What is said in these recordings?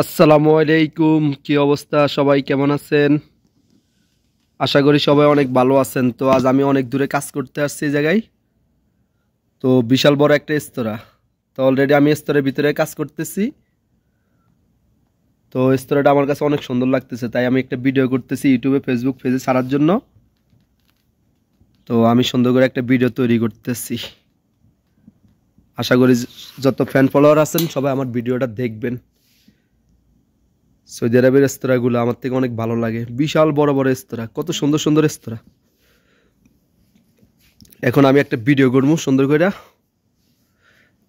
আসসালামু আলাইকুম, কি অবস্থা? সবাই কেমন আছেন? আশা করি সবাই অনেক ভালো আছেন। তো আজ আমি অনেক দূরে কাজ করতে আসছি এই জায়গায়। তো বিশাল বড় একটা রেস্তোরাঁ। তো অলরেডি আমি রেস্তোরাঁর ভিতরে কাজ করতেছি। তো রেস্তোরাঁটা আমার কাছে অনেক সুন্দর লাগতেছে, তাই আমি একটা ভিডিও করতেছি ইউটিউবে, ফেসবুক পেজে ছাড়ার জন্য। তো আমি সুন্দর করে একটা ভিডিও তৈরি করতেছি। আশা করি যত ফ্যান ফলোয়ার আছেন সবাই আমার ভিডিওটা দেখবেন। সৌদি আরবের রেস্তোরাঁগুলো আমার থেকে অনেক ভালো লাগে। বিশাল বড় বড় রেস্তোরাঁ, কত সুন্দর সুন্দর রেস্তোরাঁ। এখন আমি একটা ভিডিও করবো সুন্দর করে,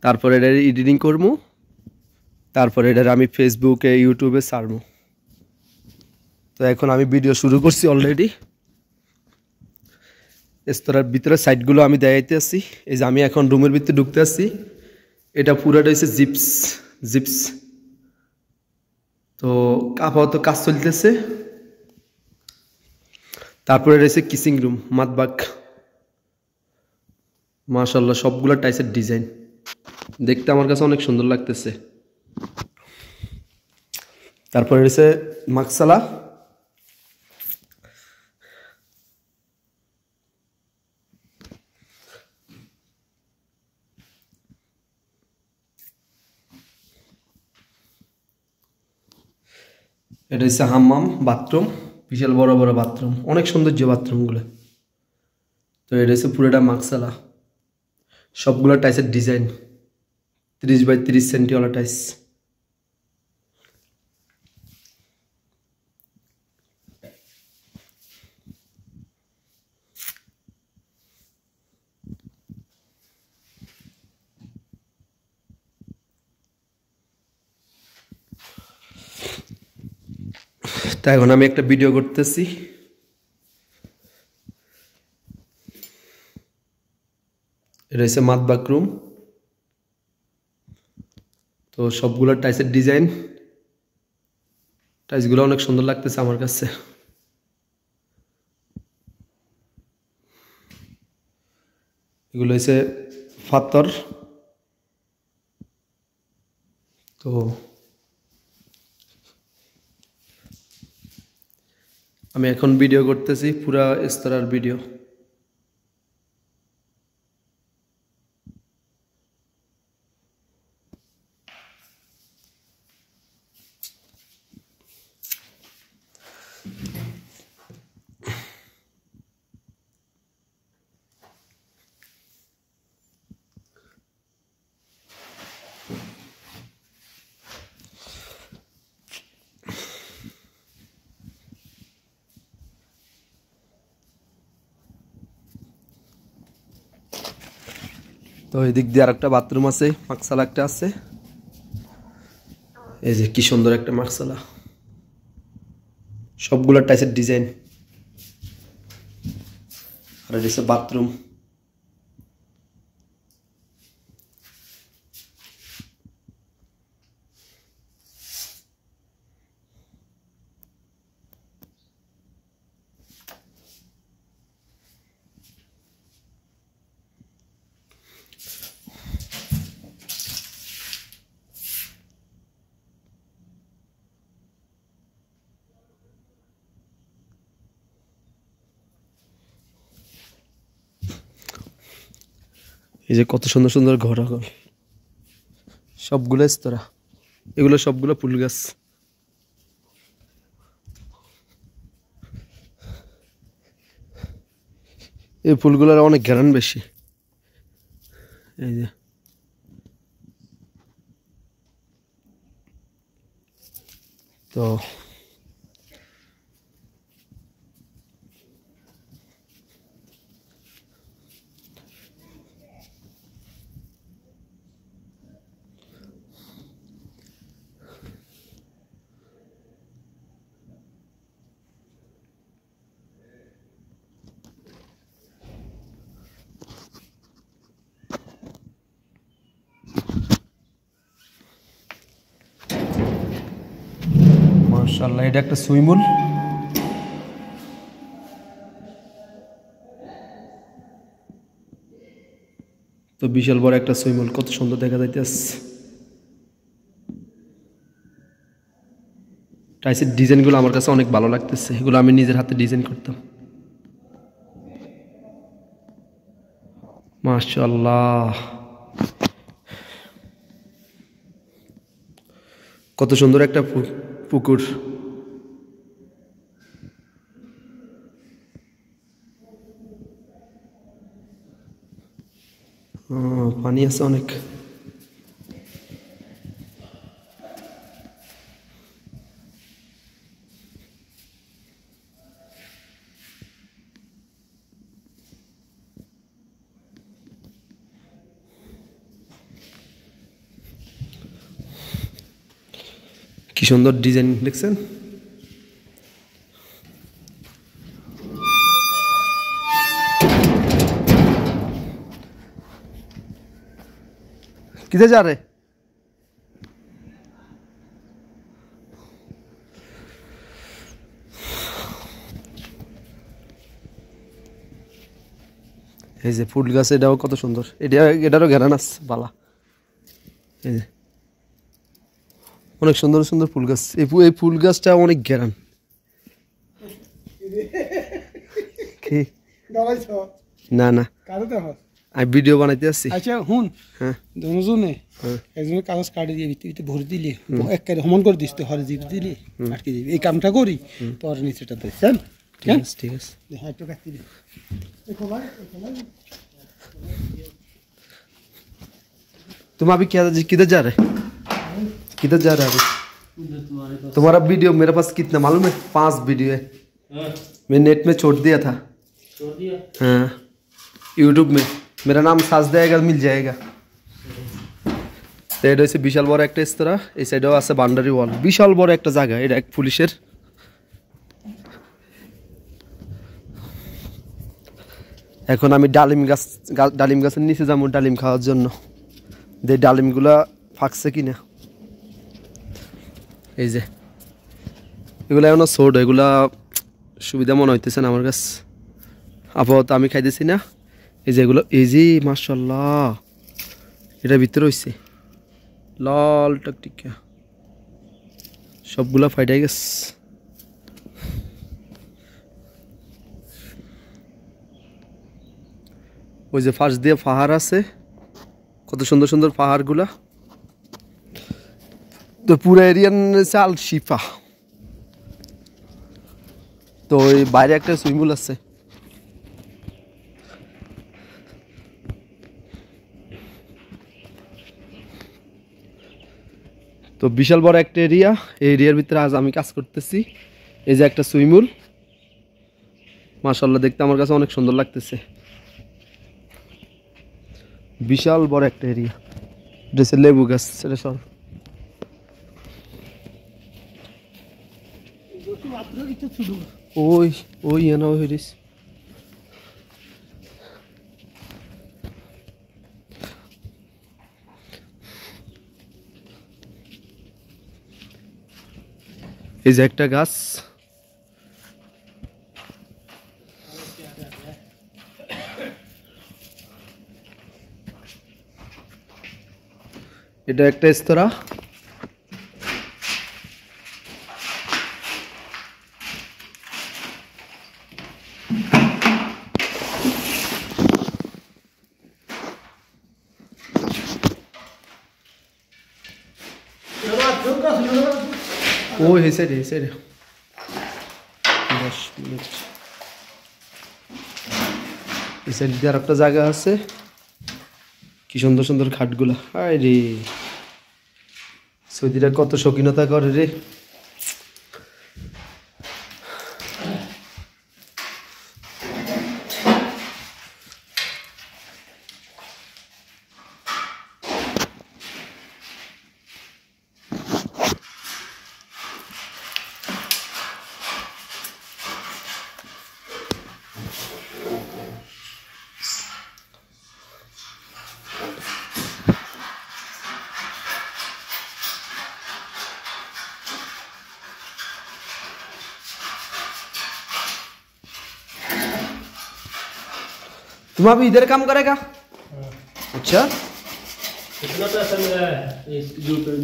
তারপরে এটা এডিটিং করবো, তারপরে এটা আমি ফেসবুকে ইউটিউবে ছাড়বো। তো এখন আমি ভিডিও শুরু করছি অলরেডি। রেস্তোরাঁর ভিতরে সাইডগুলো আমি দেখাইতে আসছি। এই যে আমি এখন রুমের ভিতরে ঢুকতে আসছি। এটা পুরোটা হচ্ছে জিপস জিপস। তো আপাতত কাজ চলতেছে। তারপরে রয়েছে কিসিং রুম, মাতবাক। মাশাল্লাহ, সবগুলো টাইসের ডিজাইন দেখতে আমার কাছে অনেক সুন্দর লাগতেছে। তারপরে রয়েছে মাকসালা। এটা হচ্ছে হাম্মাম, বাথরুম। বিশাল বড় বড় বাথরুম, অনেক সৌন্দর্য বাথরুমগুলো। তো এটা হচ্ছে পুরোটা মাকসালা। সবগুলো টাইসের ডিজাইন 30 বাই 30 সেন্টিওয়ালা টাইস। তাই এখন আমি একটা ভিডিও করতেছি। এটা হচ্ছে মাতবাক রুম। তো সবগুলো টাইসের ডিজাইন, টাইসগুলো অনেক সুন্দর লাগতেছে আমার কাছে। এগুলো হচ্ছে পাথর। তো আমি এখন ভিডিও করতেছি, পুরা রেস্তোরাঁর ভিডিও। তো এই দিক দিয়ে আরেকটা বাথরুম আছে, মাকসালা একটা আছে। এই যে কি সুন্দর একটা মাকসালা, সবগুলো টাইসের ডিজাইন। আর এটা হচ্ছে বাথরুম। এই যে কত সুন্দর সুন্দর ঘর, সবগুলো রেস্তোরাঁ। এগুলো সবগুলো ফুল গাছ। এই ফুলগুলোর অনেক ঘ্রাণ বেশি। এই যে তো মাশাআল্লাহ, এটা একটা সুইমিং পুল। তো বিশাল বড় একটা সুইমিং পুল, কত সুন্দর দেখা যাইতেছে। টাইসের ডিজাইনগুলো আমার কাছে অনেক ভালো লাগতেছে, এগুলো আমি নিজের হাতে ডিজাইন করতাম। মাশাআল্লাহ, কত সুন্দর একটা পুকুর। পানি আছে অনেক। কি সুন্দর ডিজাইন দেখছেন। किधर जा रहे? এই যে ফুল গাছ, এটাও কত সুন্দর, এটারও ঘেরান আছে বালা। এই যে অনেক সুন্দর সুন্দর ফুল গাছ, এই ফুল গাছটা অনেক ঘেরান। না না, আমি ভিডিও বানাইতে আসছি। আচ্ছা হুন, হ্যাঁ দুজনে একজনের কাগজ কাটি দিয়ে ভিতরে ভরে দিলে একবারে সমান করে দিস, তো হরে জিপ দিলে আটকে দিবি। এই কামটা করি পরে নিচেটা দিচ্ছেন। ঠিক আছে ঠিক আছে। একটু কাটি দিই। तुम अभी क्या किधर जा रहे? किधर जा रहे अभी? तुम्हारा वीडियो मेरे पास कितना मालूम है? 5 वीडियो है। मैं नेट में छोड़ दिया था। छोड़ दिया? हाँ, यूट्यूब में मेरा नाम सर्च देगा, मिल जाएगा। তো এটা হচ্ছে বিশাল বড় একটা রেস্তোরাঁ, এই সাইডেও আছে বাউন্ডারি ওয়াল, বিশাল বড় একটা জায়গা। এটা এক পুলিশের। এখন আমি ডালিম গাছের নিচে যাবো ডালিম খাওয়ার জন্য, যে ডালিমগুলা ফাঁকছে কিনা। এই যে এগুলো এখনো ছোট, এগুলা সুবিধা মনে হইতেছে না আমার কাছে আপাতত, আমি খাইতেছি না। এই যে এগুলো, এই যে মাশাআল্লাহ, এটা ভিতরে হইছে লাল টকটিকা, সবগুলা ফাইটাই গেছে। ওই যে ফাঁস দিয়ে পাহাড় আছে, কত সুন্দর সুন্দর পাহাড়গুলা। তো পুরো এরিয়ান চাল শিফা। তো ওই বাইরে একটা সুইমিং পুল আছে। তো বিশাল বড় একটা এরিয়া, এই এরিয়ার ভিতরে আজ আমি কাজ করতেছি। এই যে একটা সুইমিং পুল, মাশাআল্লাহ দেখতে আমার কাছে অনেক সুন্দর লাগতেছে। বিশাল বড় একটা এরিয়া। ড্রেসের লেবু গাছ, সেটা সব ওই ওই এনা হইরিস। এই যে একটা গাছ, এটা একটা রেস্তোরাঁ। ওই হেসে রে 10 মিনিট। এই সাইড দিয়ে আরেকটা জায়গা আছে, কি সুন্দর সুন্দর খাটগুলা। আয় রে, সৌদিরা কত শৌখিনতা করে রে। तुम अभी इधर काम करेगा? अच्छा, कितना पैसा मिला है इस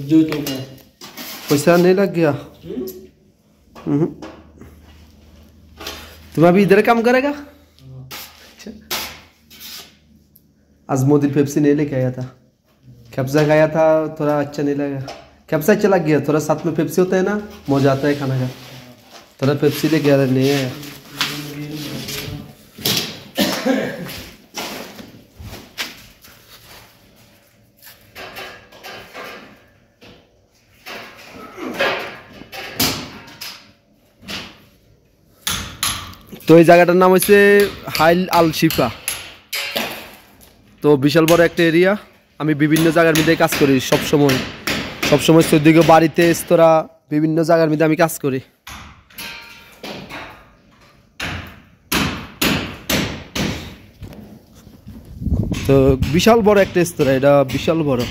जूतों का? पैसा नहीं लग गया? तुम अभी इधर काम करेगा? अच्छा। आज मोदी पेप्सी नहीं लेके आया था, कैप्सा खाया था, थोड़ा अच्छा नहीं लगा। कैप्सा अच्छा लग गया, थोड़ा साथ में पेप्सी होता है ना, मजा आता है खाना का। थोड़ा पेप्सी लेके आया नहीं आया। তো এই জায়গাটার নাম হচ্ছে হাইল আল শিফা। তো বিশাল বড় একটা এরিয়া। আমি বিভিন্ন জায়গার মধ্যে কাজ করি সবসময় সৌদিকে বাড়িতে রেস্তোরাঁ বিভিন্ন জায়গার মধ্যে আমি কাজ করি। তো বিশাল বড় একটা রেস্তোরাঁ, এটা বিশাল বড়।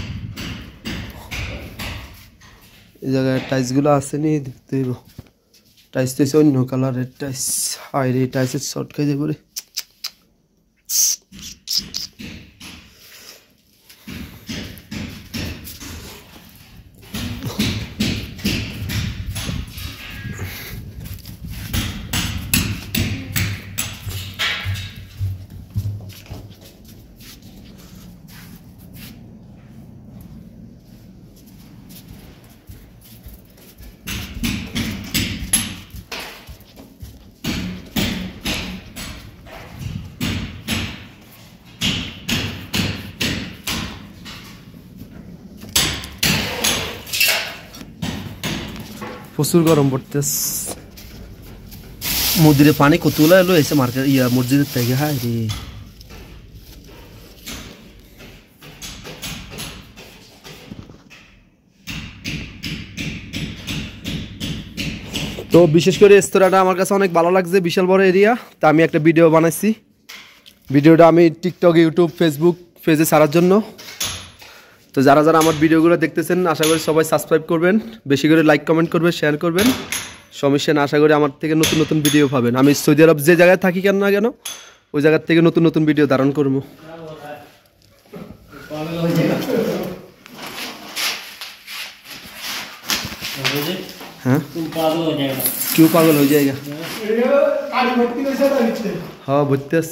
এই জায়গায় টাইলসগুলো আসেনি, দেখতে হইব। টাইলস তো অন্য কালারের টাইলস। হাই রে, টাইলসের শর্ট খাই যাবো রে। প্রচুর গরম পড়তেছে। মন্দিরে পানি কতগুলো এলো এসে মার্কেট মসজিদের থেকে। হায় রে, তো বিশেষ করে রেস্তোরাঁটা আমার কাছে অনেক ভালো লাগছে, বিশাল বড় এরিয়া। তা আমি একটা ভিডিও বানাইছি, ভিডিওটা আমি টিকটক, ইউটিউব, ফেসবুক পেজে ছাড়ার জন্য। তো যারা যারা আমার ভিডিওগুলো দেখতেছেন আশা করি সবাই সাবস্ক্রাইব করবেন, বেশি করে লাইক কমেন্ট করবেন, শেয়ার করবেন। সমস্যা না, আশা করি আমার থেকে নতুন নতুন ভিডিও পাবেন। আমি সৌদি আরব যে জায়গায় থাকি কেন না কেন, ওই জায়গার থেকে নতুন নতুন ভিডিও ধারণ করবো। हाँ क्यों पागल हो जाएगा? हाँ भुत्तस